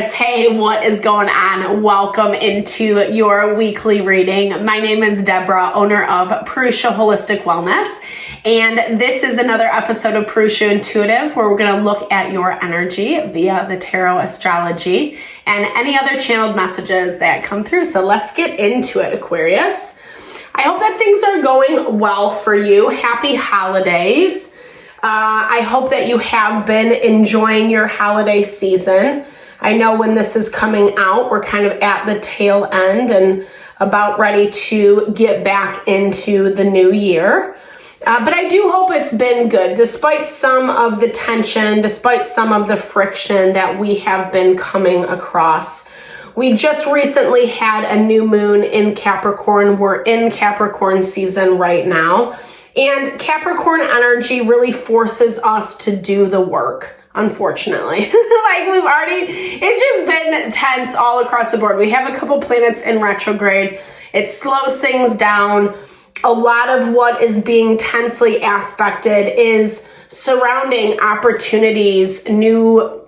Aquarius, hey, what is going on? Welcome into your weekly reading. My name is Deborah, owner of Purusha Holistic Wellness, and this is another episode of Purusha Intuitive where we're going to look at your energy via the tarot, astrology, and any other channeled messages that come through. So let's get into it, Aquarius. I hope that things are going well for you. Happy holidays. I hope that you have been enjoying your holiday season. I know when this is coming out, we're kind of at the tail end and about ready to get back into the new year. But I do hope it's been good, despite some of the tension, despite some of the friction that we have been coming across. We just recently had a new moon in Capricorn. We're in Capricorn season right now. And Capricorn energy really forces us to do the work, unfortunately. It's just been tense all across the board. We have a couple planets in retrograde. It slows things down. A lot of what is being tensely aspected is surrounding opportunities, new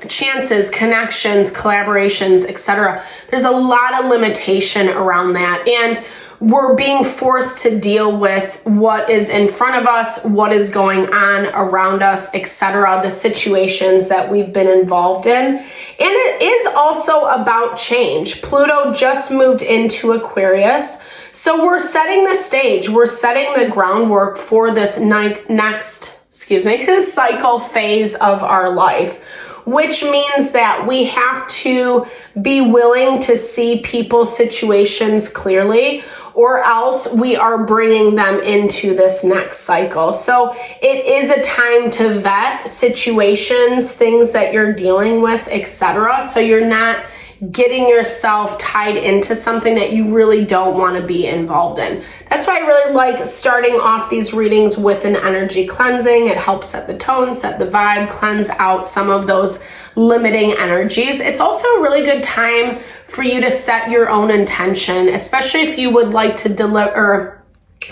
chances, connections, collaborations, etc. There's a lot of limitation around that. And we're being forced to deal with what is in front of us, what is going on around us, etc., the situations that we've been involved in. And it is also about change. Pluto just moved into Aquarius. So we're setting the stage. We're setting the groundwork for this next cycle phase of our life, which means that we have to be willing to see people's situations clearly, or else we are bringing them into this next cycle. So it is a time to vet situations, things that you're dealing with, etc. So you're not getting yourself tied into something that you really don't want to be involved in. That's why I really like starting off these readings with an energy cleansing. It helps set the tone, set the vibe, cleanse out some of those limiting energies. It's also a really good time for you to set your own intention, especially if you would like to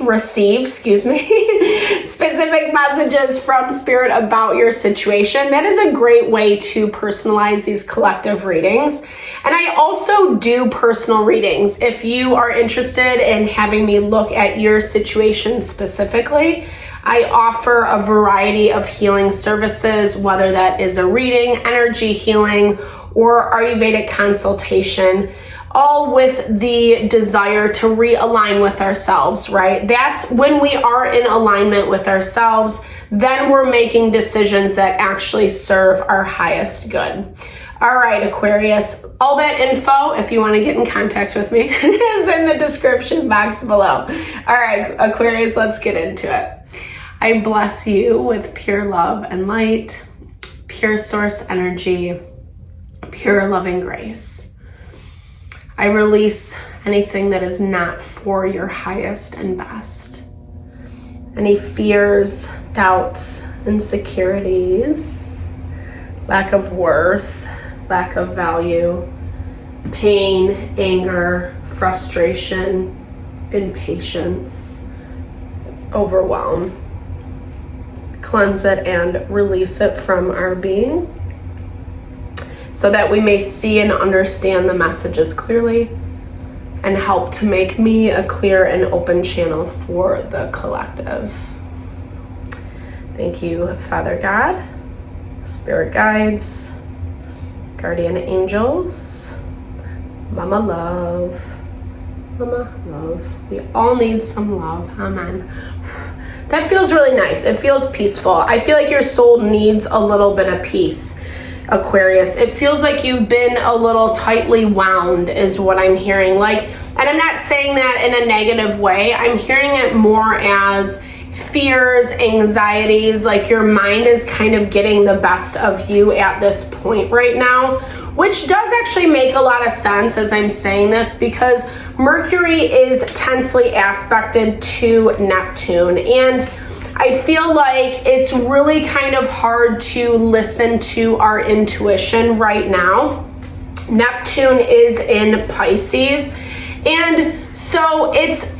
receive specific messages from spirit about your situation. That is a great way to personalize these collective readings. And I also do personal readings. If you are interested in having me look at your situation specifically, I offer a variety of healing services, whether that is a reading, energy healing, or Ayurvedic consultation, all with the desire to realign with ourselves, right? That's when we are in alignment with ourselves, then we're making decisions that actually serve our highest good. All right, Aquarius, all that info, if you want to get in contact with me, is in the description box below. All right, Aquarius, let's get into it. I bless you with pure love and light, pure source energy, pure loving grace. I release anything that is not for your highest and best. Any fears, doubts, insecurities, lack of worth, lack of value, pain, anger, frustration, impatience, overwhelm. Cleanse it and release it from our being so that we may see and understand the messages clearly and help to make me a clear and open channel for the collective. Thank you, Father God, Spirit Guides, Guardian Angels, Mama Love. Mama Love. We all need some love. Amen. That feels really nice. It feels peaceful. I feel like your soul needs a little bit of peace, Aquarius. It feels like you've been a little tightly wound is what I'm hearing. And I'm not saying that in a negative way. I'm hearing it more as fears, anxieties, like your mind is kind of getting the best of you at this point right now, which does actually make a lot of sense as I'm saying this, because Mercury is tensely aspected to Neptune, and I feel like it's really kind of hard to listen to our intuition right now. Neptune is in Pisces, and so it's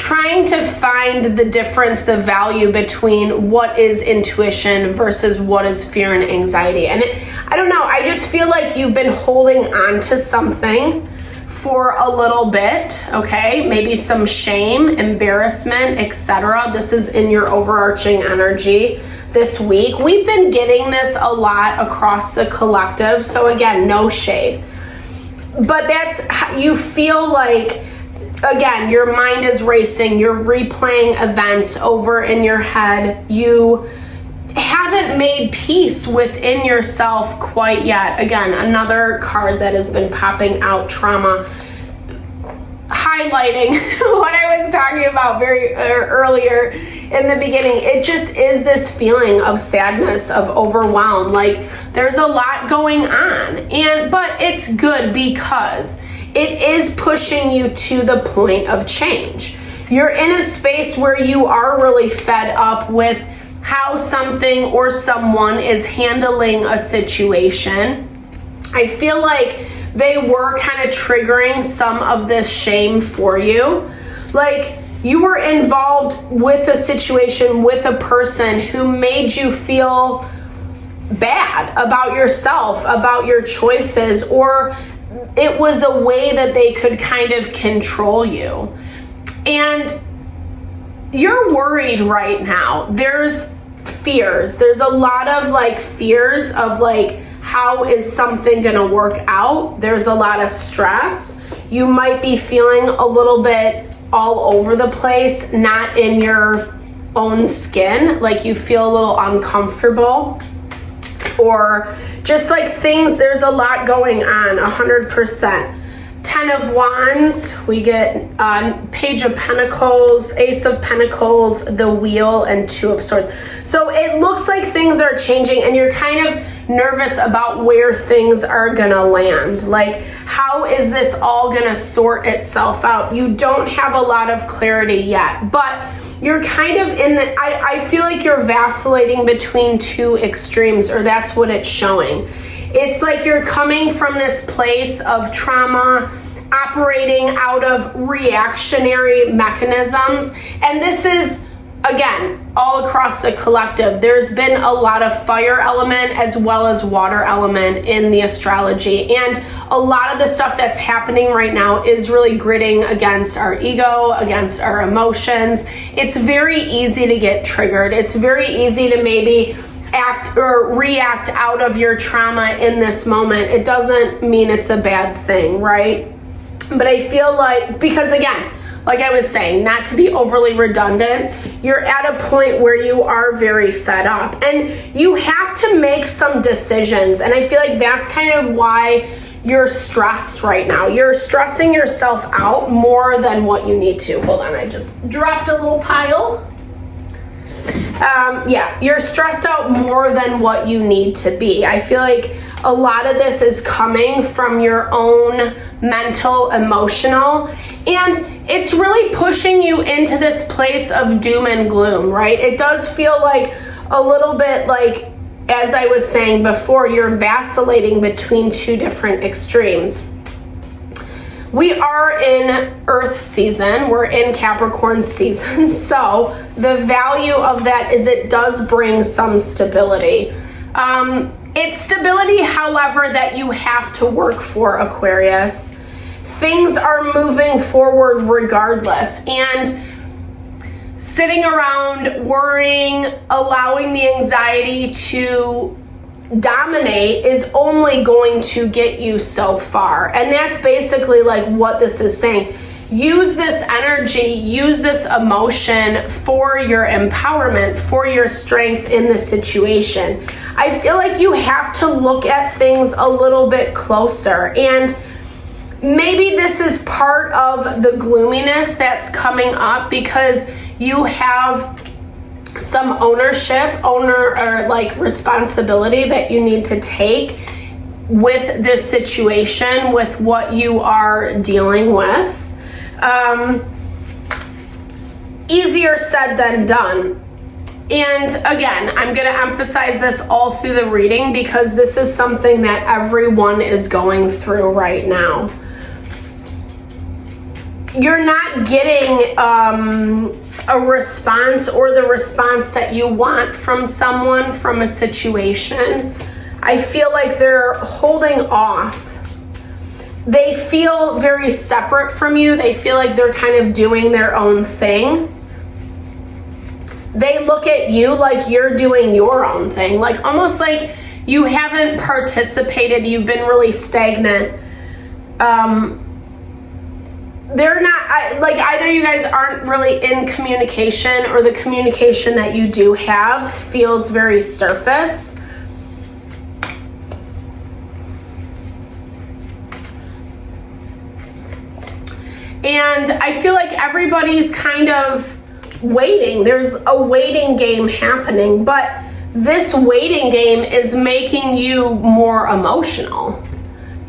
trying to find the difference, the value between what is intuition versus what is fear and anxiety. And I don't know, I just feel like you've been holding on to something for a little bit, okay? Maybe some shame, embarrassment, etc. This is in your overarching energy this week. We've been getting this a lot across the collective, so again, no shade. But that's how you feel like, again, your mind is racing, you're replaying events over in your head, you haven't made peace within yourself quite yet. Again, another card that has been popping out, trauma, highlighting what I was talking about very earlier in the beginning. It just is this feeling of sadness, of overwhelm, like there's a lot going on, but it's good because it is pushing you to the point of change. You're in a space where you are really fed up with how something or someone is handling a situation. I feel like they were kind of triggering some of this shame for you. Like you were involved with a situation with a person who made you feel bad about yourself, about your choices, or it was a way that they could kind of control you. And you're worried right now. There's fears. There's a lot of like fears of like, how is something gonna work out? There's a lot of stress. You might be feeling a little bit all over the place, not in your own skin, like you feel a little uncomfortable, or just like things, there's a lot going on, 100%. 10 of Wands, we get Page of Pentacles, Ace of Pentacles, the Wheel, and 2 of Swords. So it looks like things are changing and you're kind of nervous about where things are gonna land. Like, how is this all gonna sort itself out? You don't have a lot of clarity yet, but you're kind of in the, I feel like you're vacillating between two extremes, or that's what it's showing. It's like you're coming from this place of trauma, operating out of reactionary mechanisms. And this is, again, all across the collective. There's been a lot of fire element as well as water element in the astrology. And a lot of the stuff that's happening right now is really gritting against our ego, against our emotions. It's very easy to get triggered. It's very easy to maybe act or react out of your trauma in this moment. It doesn't mean it's a bad thing, right? But I feel like, because again, like I was saying, not to be overly redundant, you're at a point where you are very fed up and you have to make some decisions. And I feel like that's kind of why you're stressed right now. You're stressing yourself out more than what you need to. Hold on, I just dropped a little pile. Yeah, you're stressed out more than what you need to be. I feel like a lot of this is coming from your own mental, emotional, and it's really pushing you into this place of doom and gloom, right? It does feel like a little bit like, as I was saying before, you're vacillating between two different extremes. We are in Earth season, we're in Capricorn season, so the value of that is it does bring some stability. It's stability, however, that you have to work for, Aquarius. Things are moving forward regardless, and sitting around worrying, allowing the anxiety to dominate is only going to get you so far. And that's basically like what this is saying. Use this energy, use this emotion for your empowerment, for your strength in the situation. I feel like you have to look at things a little bit closer, and maybe this is part of the gloominess that's coming up because you have some ownership, or like responsibility that you need to take with this situation, with what you are dealing with. Easier said than done. And again, I'm going to emphasize this all through the reading because this is something that everyone is going through right now. You're not getting a response or the response that you want from someone, from a situation. I feel like they're holding off. They feel very separate from you. They feel like they're kind of doing their own thing. They look at you like you're doing your own thing, like almost like you haven't participated. You've been really stagnant. They're not, like either you guys aren't really in communication, or the communication that you do have feels very surface. And I feel like everybody's kind of waiting. There's a waiting game happening, but this waiting game is making you more emotional.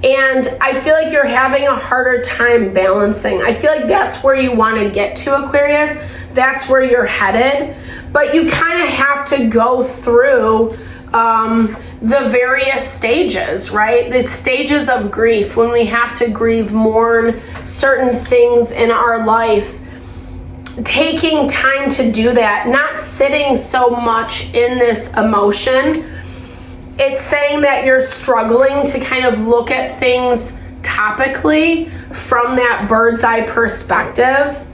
And I feel like you're having a harder time balancing. I feel like that's where you want to get to, Aquarius. That's where you're headed. But you kind of have to go through the various stages, right? The stages of grief, when we have to grieve, mourn certain things in our life. Taking time to do that, not sitting so much in this emotion. It's saying that you're struggling to kind of look at things topically from that bird's eye perspective.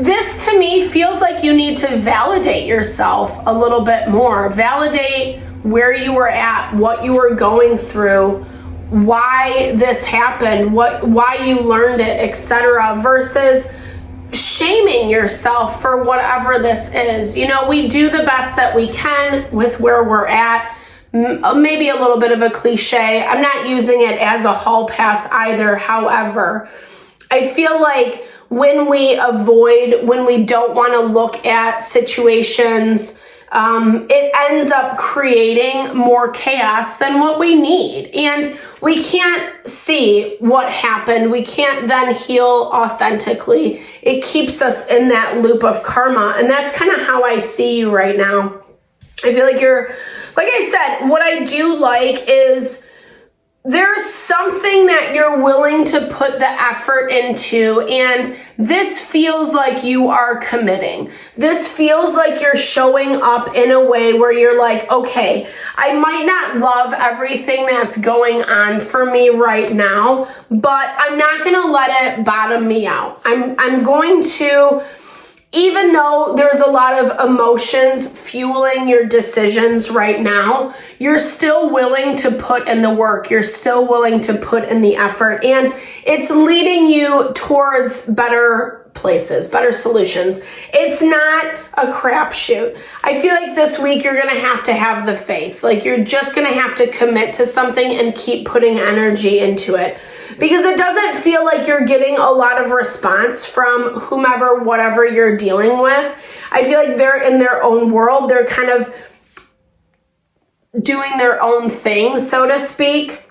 This to me feels like you need to validate yourself a little bit more. Validate where you were at, what you were going through, why this happened, why you learned it, etc., versus shaming yourself for whatever this is. You know, we do the best that we can with where we're at. Maybe a little bit of a cliche. I'm not using it as a hall pass either. However, I feel like when we avoid, when we don't want to look at situations, it ends up creating more chaos than what we need. And we can't see what happened. We can't then heal authentically. It keeps us in that loop of karma. And that's kind of how I see you right now. I feel like you're, like I said, what I do like is there's something that you're willing to put the effort into, and this feels like you are committing. This feels like you're showing up in a way where you're like, okay, I might not love everything that's going on for me right now, but I'm not going to let it bottom me out. I'm going to, even though there's a lot of emotions fueling your decisions right now, you're still willing to put in the work. You're still willing to put in the effort. And it's leading you towards better places, better solutions. It's not a crapshoot. I feel like this week you're going to have the faith. Like you're just going to have to commit to something and keep putting energy into it. Because it doesn't feel like you're getting a lot of response from whomever, whatever you're dealing with. I feel like they're in their own world. They're kind of doing their own thing, so to speak.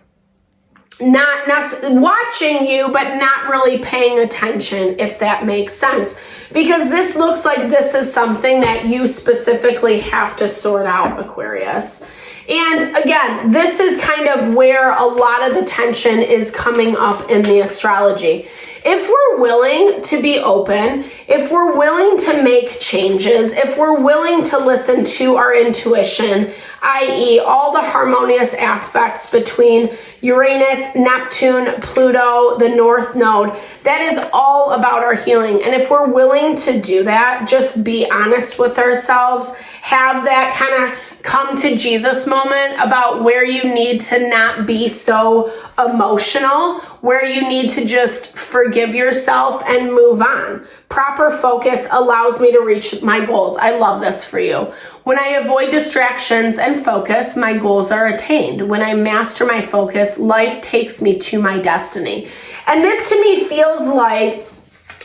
Not watching you, but not really paying attention, if that makes sense. Because this looks like this is something that you specifically have to sort out, Aquarius. And again, this is kind of where a lot of the tension is coming up in the astrology. If we're willing to be open, if we're willing to make changes, if we're willing to listen to our intuition, i.e. all the harmonious aspects between Uranus, Neptune, Pluto, the North Node, that is all about our healing. And if we're willing to do that, just be honest with ourselves, have that kind of come to Jesus moment about where you need to not be so emotional, where you need to just forgive yourself and move on. Proper focus allows me to reach my goals. I love this for you. When I avoid distractions and focus, my goals are attained. When I master my focus, life takes me to my destiny. And this to me feels like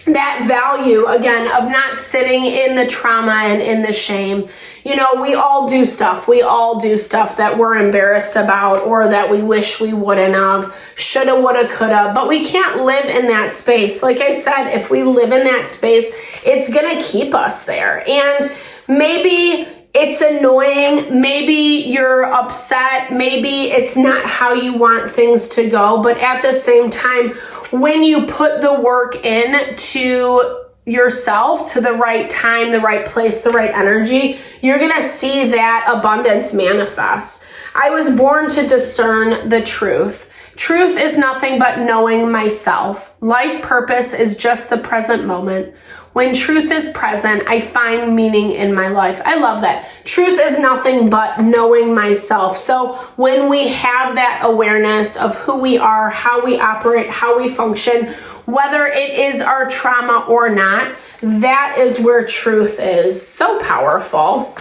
that value, again, of not sitting in the trauma and in the shame. You know, we all do stuff. We all do stuff that we're embarrassed about or that we wish we wouldn't have, shoulda, woulda, coulda, but we can't live in that space. Like I said, if we live in that space, it's going to keep us there. And maybe it's annoying, maybe you're upset, maybe it's not how you want things to go, but at the same time, when you put the work in to yourself to the right time, the right place, the right energy, you're going to see that abundance manifest. I was born to discern the truth. Truth is nothing but knowing myself. Life purpose is just the present moment. When truth is present, I find meaning in my life. I love that. Truth is nothing but knowing myself. So when we have that awareness of who we are, how we operate, how we function, whether it is our trauma or not, that is where truth is. So powerful.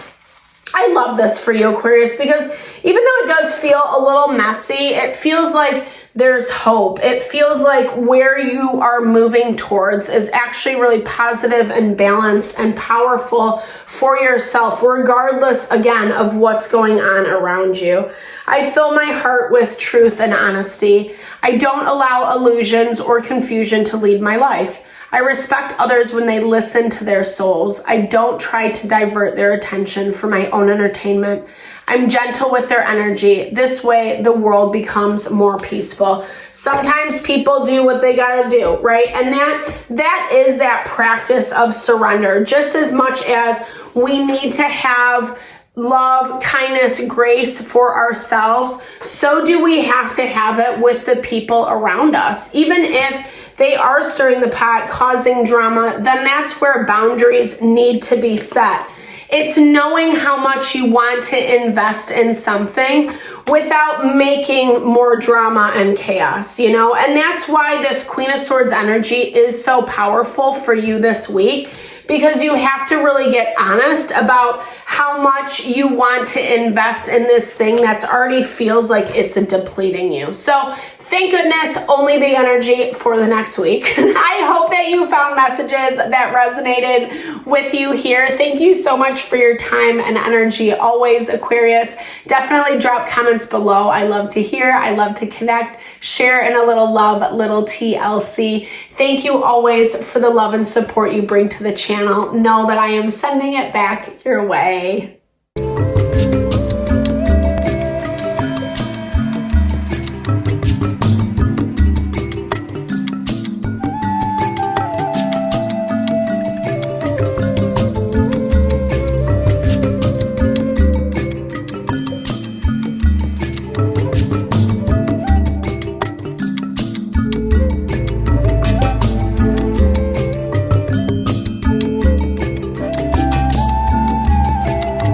I love this for you, Aquarius, because even though it does feel a little messy, it feels like there's hope. It feels like where you are moving towards is actually really positive and balanced and powerful for yourself, regardless, again, of what's going on around you. I fill my heart with truth and honesty. I don't allow illusions or confusion to lead my life. I respect others when they listen to their souls. I don't try to divert their attention for my own entertainment. I'm gentle with their energy. This way, the world becomes more peaceful. Sometimes people do what they gotta do, right? And that is that practice of surrender. Just as much as we need to have love, kindness, grace for ourselves, so do we have to have it with the people around us. Even if they are stirring the pot, causing drama, then that's where boundaries need to be set. It's knowing how much you want to invest in something without making more drama and chaos, you know? And that's why this Queen of Swords energy is so powerful for you this week, because you have to really get honest about how much you want to invest in this thing that's already feels like it's depleting you. So thank goodness, only the energy for the next week. I hope that you found messages that resonated with you here. Thank you so much for your time and energy. Always, Aquarius. Definitely drop comments below. I love to hear. I love to connect, share in a little love, little TLC. Thank you always for the love and support you bring to the channel. Know that I am sending it back your way.